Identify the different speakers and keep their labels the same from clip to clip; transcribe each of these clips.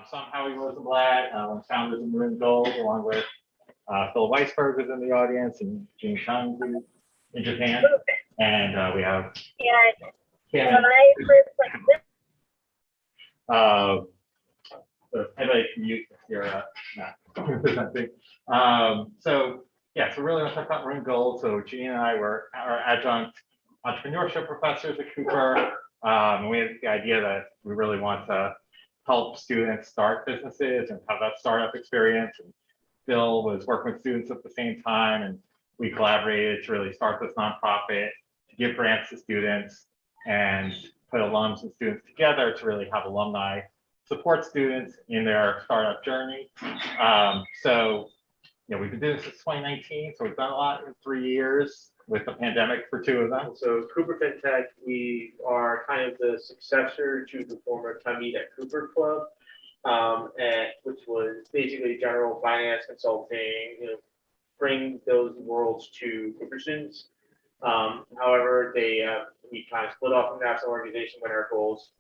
Speaker 1: So I'm Howie Rosenblatt, one of the founders of Maroon Gold, along with Phil Weisberg, who's in the audience, and Jean Chung, who's in Japan. And we have Kim. Anybody can mute if you're not presenting. So really want to talk about Maroon Gold. So Jean and I were our adjunct entrepreneurship professors at Cooper. And we had the idea that we really want to help students start businesses and have that startup experience. And Phil was working with students at the same time, and we collaborated to really start this nonprofit to give grants to students and put alums and students together to really have alumni support students in their startup journey. We've been doing this since 2019, so we've done a lot in 3 years with the pandemic for 2 of them.
Speaker 2: So Cooper FinTech, we are kind of the successor to the former Meet at Cooper Club, which was basically general finance consulting, bring those worlds to Cooper students. However, we kind of split off from the national organization when our goals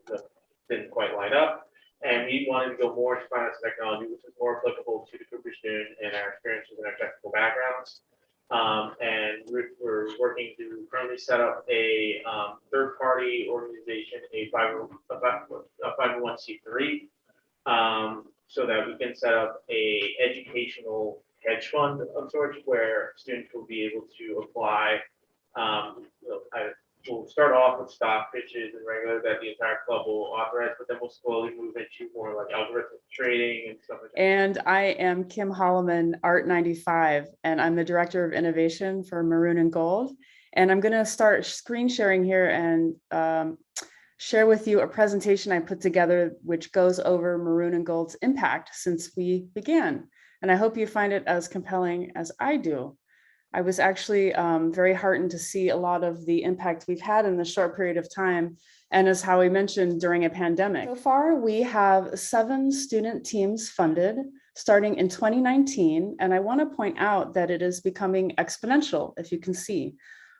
Speaker 2: didn't quite line up. And we wanted to go more into finance and technology, which is more applicable to the Cooper student and our experiences and our technical backgrounds. And we're working to currently set up a third-party organization, a 501c3, so that we can set up a educational hedge fund of sorts where students will be able to apply. We'll start off with stock pitches and regular that the entire club will authorize, but then we'll slowly move into more like algorithmic trading and stuff like that.
Speaker 3: And I am Kim Holloman, Art95, and I'm the Director of Innovation for Maroon and Gold. And I'm going to start screen sharing here and share with you a presentation I put together, which goes over Maroon and Gold's impact since we began. And I hope you find it as compelling as I do. I was actually very heartened to see a lot of the impact we've had in the short period of time, and as Howie mentioned, during a pandemic. So far, we have 7 student teams funded starting in 2019, and I want to point out that it is becoming exponential, if you can see.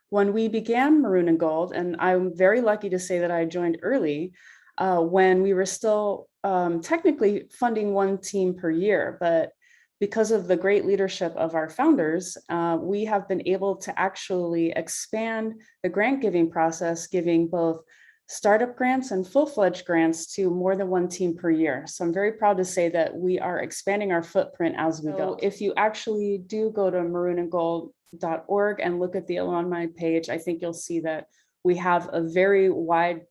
Speaker 3: When we began Maroon and Gold, and I'm very lucky to say that I joined early, when we were still technically funding 1 team per year, but because of the great leadership of our founders, we have been able to actually expand the grant giving process, giving both startup grants and full-fledged grants to more than 1 team per year. So I'm very proud to say that we are expanding our footprint as we go. If you actually do go to maroonandgold.org and look at the alumni page, I think you'll see that we have a very wide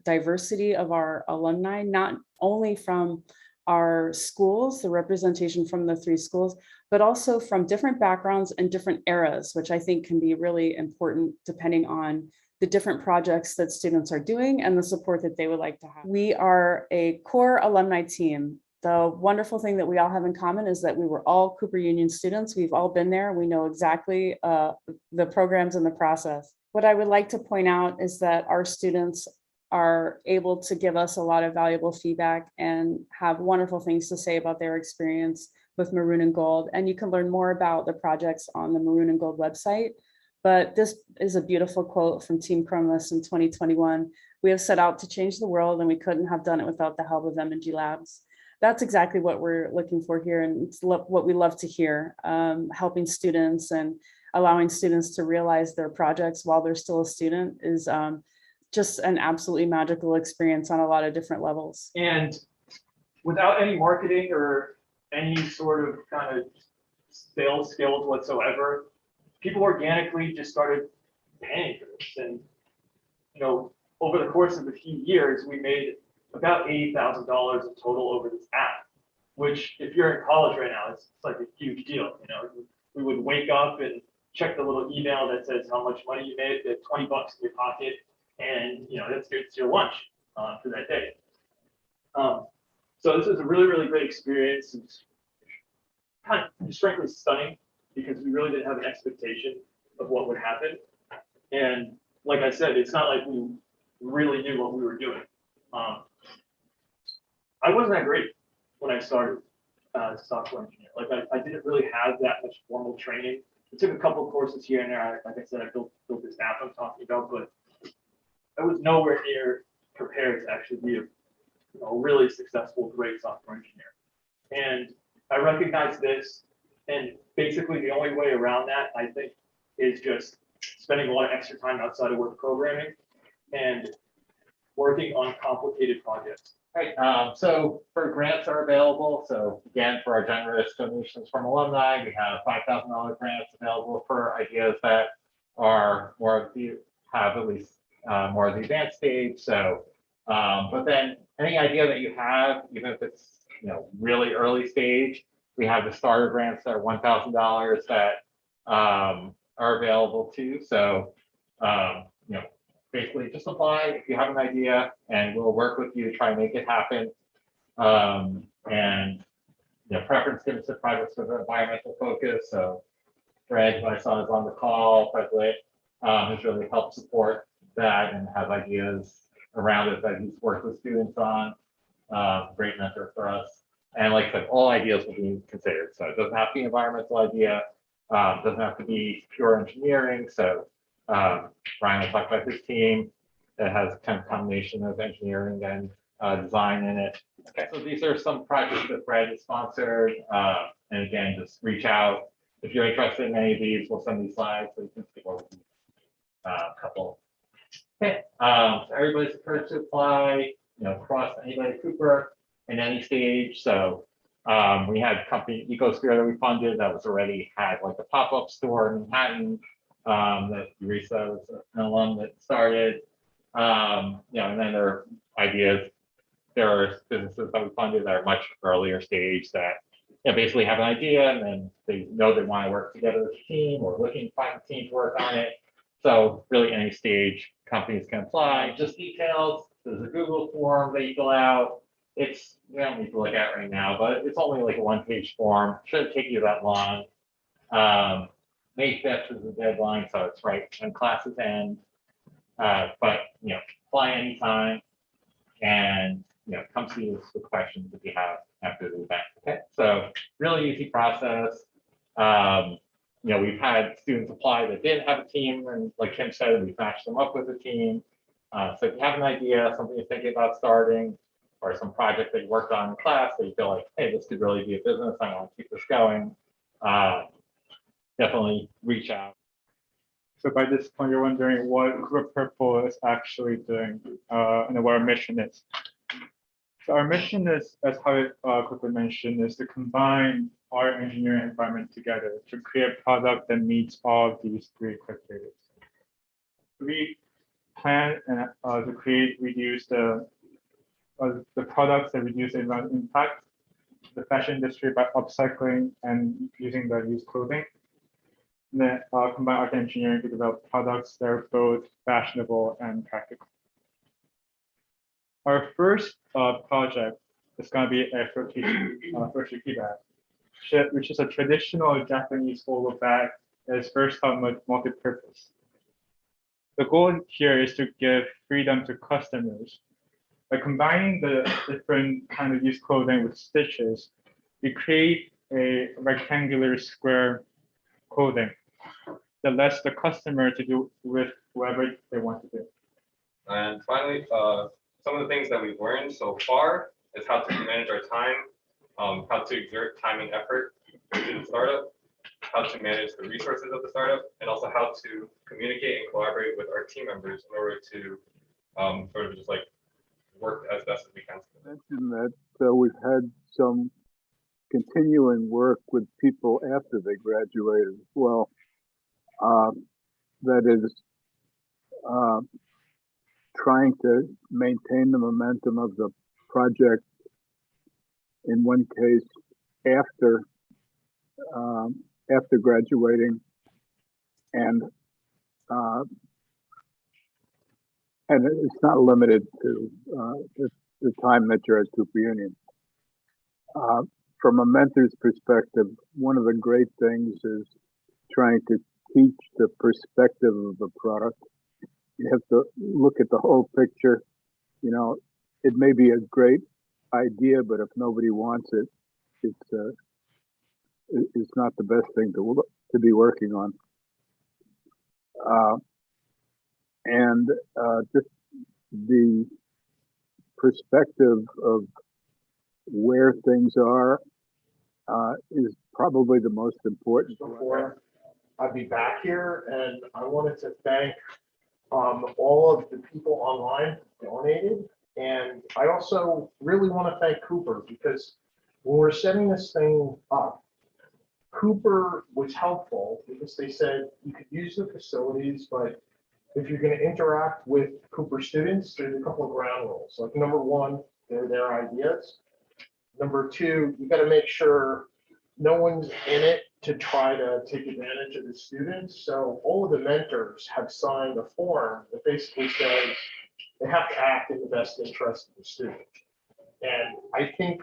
Speaker 3: diversity of our alumni, not only from our schools, the representation from the 3 schools, but also from different backgrounds and different eras, which I think can be really important depending on the different projects that students are doing and the support that they would like to have. We are a core alumni team. The wonderful thing that we all have in common is that we were all Cooper Union students. We've all been there. We know exactly the programs and the process. What I would like to point out is that our students are able to give us a lot of valuable feedback and have wonderful things to say about their experience with Maroon and Gold. And you can learn more about the projects on the Maroon and Gold website. But this is a beautiful quote from Team Chromless in 2021. We have set out to change the world, and we couldn't have done it without the help of M&G Labs. That's exactly what we're looking for here, and it's what we love to hear, helping students and allowing students to realize their projects while they're still a student is just an absolutely magical experience on a lot of different levels.
Speaker 4: And without any marketing or any sort of kind of sales skills whatsoever, people organically just started paying for this. And, over the course of a few years, we made about $80,000 in total over this app, which if you're in college right now, it's like a huge deal. We would wake up and check the little email that says how much money you made, get 20 bucks in your pocket, and it's your lunch for that day. So this is a really, really great experience. It's kind of just frankly stunning because we really didn't have an expectation of what would happen. And like I said, it's not like we really knew what we were doing. I wasn't that great when I started as a software engineer. Like I didn't really have that much formal training. I took a couple of courses here and there. Like I said, I built this app I'm talking about, but I was nowhere near prepared to actually be a a really successful, great software engineer. And I recognize this, and basically the only way around that, I think, is just spending a lot of extra time outside of work programming and working on complicated projects.
Speaker 1: Right, so for grants are available, so again, for our generous donations from alumni, we have $5,000 grants available for ideas that are more of the, have at least more of the advanced stage, so, but then any idea that you have, even if it's, you know, really early stage, we have the starter grants that are $1,000 that are available too, so, you know, basically just apply if you have an idea and we'll work with you to try and make it happen. And you know, preference given to projects with an environmental focus. So Fred, who I saw is on the call, Fred has really helped support that and have ideas around it that he's worked with students on. Great mentor for us. And like I said, all ideas will be considered. So it doesn't have to be an environmental idea, doesn't have to be pure engineering. So Ryan will talk about his team that has kind of combination of engineering and design in it. Okay, so these are some projects that Fred has sponsored. And again, just reach out. If you're interested in any of these, we'll send these slides so you can see what a couple. Okay, so everybody's encouraged to apply, you know, across anybody Cooper in any stage. So we had company Ecosphere that we funded that was already had like a pop-up store in Manhattan. That Eureka was an alum that started, you know, and then there are ideas, there are businesses that we funded that are much earlier stage that, you know, basically have an idea and then they know they want to work together as a team or looking to find a team to work on it. So really any stage companies can apply. Just details, there's a Google form that you fill out. It's, we don't need to look at right now, but it's only like a one-page form, shouldn't take you that long. May 5th is the deadline, so it's right when classes end. But you know, apply anytime, and you know, come see us with questions if you have after the event. Okay, so really easy process. You know, we've had students apply that didn't have a team, and like Kim said, we've matched them up with a team. So if you have an idea, something you're thinking about starting, or some project that you worked on in class that you feel like, hey, this could really be a business, I want to keep this going. Definitely reach out.
Speaker 5: So by this point, you're wondering what Group Purple is actually doing and what our mission is. So our mission is, as how quickly mentioned, is to combine our engineering environment together to create a product that meets all of these three criteria. We plan to create, reduce the products that reduce the environmental impact, the fashion industry by upcycling and using the used clothing. And then combine art and engineering to develop products that are both fashionable and practical. Our first project is going to be a furoshiki bag, which is a traditional Japanese polo bag that is versatile and multi-purpose. The goal here is to give freedom to customers. By combining the different kind of used clothing with stitches, we create a rectangular square clothing that lets the customer to do with whoever they want to do.
Speaker 6: And finally, some of the things that we've learned so far is how to manage our time, how to exert time and effort to the startup, how to manage the resources of the startup, and also how to communicate and collaborate with our team members in order to sort of just like work as best as we can.
Speaker 7: Mention that we've had some continuing work with people after they graduated as well. That is trying to maintain the momentum of the project. In one case, after graduating, and it's not limited to the time that you're at Cooper Union. From a mentor's perspective, one of the great things is trying to teach the perspective of the product. You have to look at the whole picture. You know, it may be a great idea, but if nobody wants it, it's not the best thing to be working on. Just perspective of where things are is probably the most important.
Speaker 8: Before I'd be back here, and I wanted to thank all of the people online who donated. And I also really want to thank Cooper, because when we're setting this thing up, Cooper was helpful because they said you could use the facilities, but if you're going to interact with Cooper students, there's a couple of ground rules. Like number one, they're their ideas. Number two, you got to make sure no one's in it to try to take advantage of the students. So all of the mentors have signed a form that basically says they have to act in the best interest of the student. And I think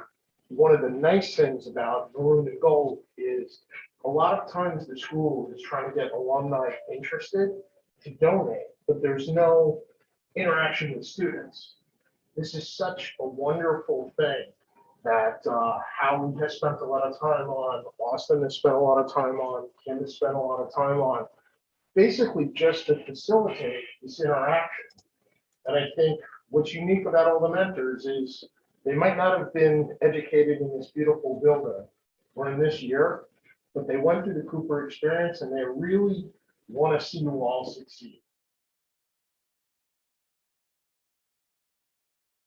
Speaker 8: one of the nice things about Maroon and Gold is a lot of times the school is trying to get alumni interested to donate, but there's no interaction with students. This is such a wonderful thing that Howard has spent a lot of time on, Austin has spent a lot of time on, Kim has spent a lot of time on, basically just to facilitate this interaction. And I think what's unique about all the mentors is they might not have been educated in this beautiful building or in this year, but they went through the Cooper experience and they really want to see you all succeed.